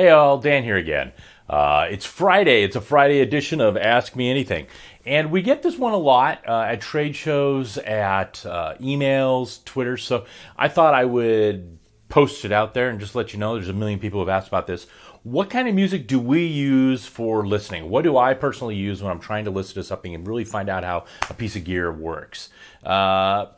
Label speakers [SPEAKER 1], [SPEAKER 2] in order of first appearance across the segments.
[SPEAKER 1] Hey all, Dan here again. It's Friday. It's a Friday edition of Ask Me Anything. And we get this one a lot at trade shows, at emails, Twitter. So I thought I would post it out there and just let you know there's a million people who have asked about this. What kind of music do we use for listening? What do I personally use when I'm trying to listen to something and really find out how a piece of gear works?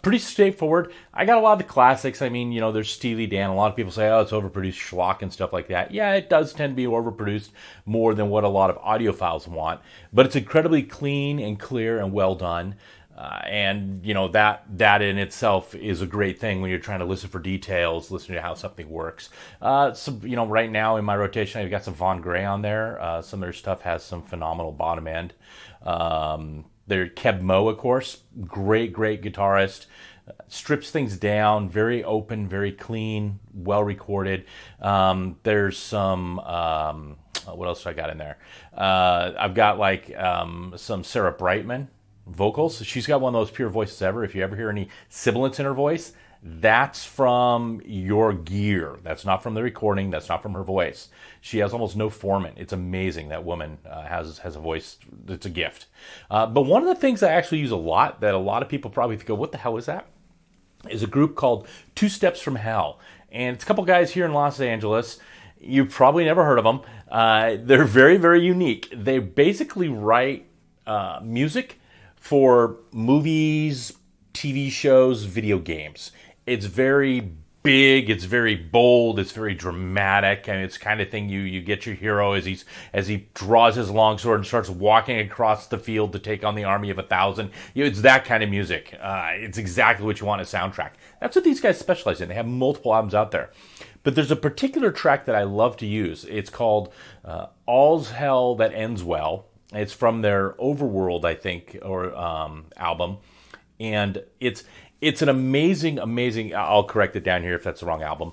[SPEAKER 1] Pretty straightforward. I got a lot of the classics. I mean, there's Steely Dan. A lot of people say, oh, it's overproduced schlock and stuff like that. Yeah, it does tend to be overproduced more than what a lot of audiophiles want. But it's incredibly clean and clear and well done. And that in itself is a great thing when you're trying to listen for details, listening to how something works. Right now in my rotation, I've got some Von Gray on there. Some of their stuff has some phenomenal bottom end. Their Keb Mo, of course, great guitarist. Strips things down, very open, very clean, well recorded. There's some, what else do I got in there? I've got some Sarah Brightman vocals. She's got one of those pure voices ever. If you ever hear any sibilance in her voice, that's from your gear. That's not from the recording. That's not from her voice. She has almost no formant. It's amazing. That woman has a voice. It's a gift. But one of the things I actually use a lot that a lot of people probably go, what the hell is that? Is a group called 2 Steps from Hell. And it's a couple guys here in Los Angeles. You've probably never heard of them. They're very, very unique. They basically write music for movies, TV shows, video games. It's very big, it's very bold, it's very dramatic, and it's the kind of thing you get your hero as he draws his longsword and starts walking across the field to take on the army of 1,000. It's that kind of music. It's exactly what you want in a soundtrack. That's what these guys specialize in. They have multiple albums out there. But there's a particular track that I love to use. It's called All's Hell That Ends Well. It's from their Overworld, I think, or album, and it's an amazing. I'll correct it down here if that's the wrong album.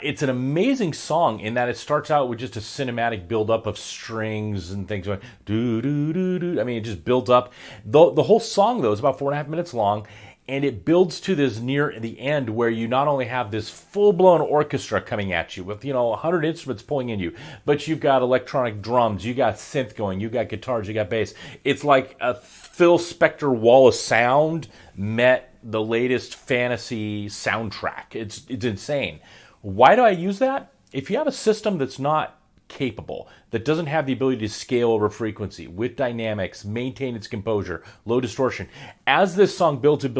[SPEAKER 1] It's an amazing song in that it starts out with just a cinematic build-up of strings and things going do do do do. I mean, it just builds up. The whole song though is about 4.5 minutes long. And it builds to this near the end where you not only have this full-blown orchestra coming at you with, 100 instruments pulling in you, but you've got electronic drums, you got synth going, you got guitars, you got bass. It's like a Phil Spector wall of sound met the latest fantasy soundtrack. It's insane. Why do I use that? If you have a system that's not capable, that doesn't have the ability to scale over frequency, with dynamics, maintain its composure, low distortion, as this song builds, it's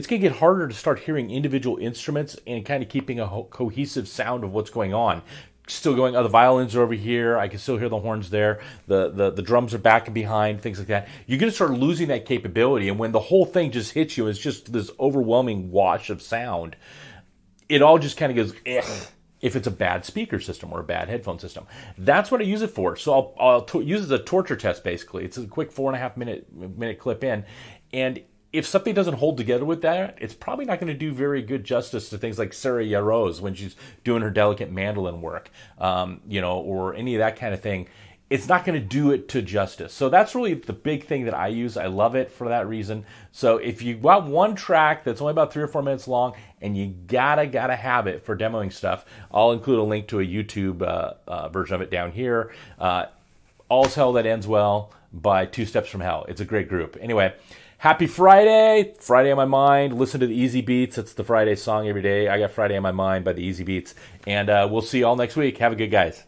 [SPEAKER 1] going to get harder to start hearing individual instruments and kind of keeping a cohesive sound of what's going on. Still going, the violins are over here, I can still hear the horns there, the drums are back and behind, things like that. You're going to start losing that capability, and when the whole thing just hits you, it's just this overwhelming wash of sound, it all just kind of goes, if it's a bad speaker system or a bad headphone system. That's what I use it for. So I'll use it as a torture test, basically. It's a quick 4.5 minute clip in. And if something doesn't hold together with that, it's probably not going to do very good justice to things like Sarah Yaros when she's doing her delicate mandolin work, or any of that kind of thing. It's not going to do it to justice. So that's really the big thing that I use. I love it for that reason. So if you got one track that's only about 3 or 4 minutes long and you gotta have it for demoing stuff, I'll include a link to a YouTube version of it down here. All's Hell That Ends Well by 2 Steps from Hell. It's a great group. Anyway, happy Friday. Friday on my mind. Listen to the Easy Beats. It's the Friday song every day. I got Friday on my mind by the Easy Beats. And we'll see you all next week. Have a good guys.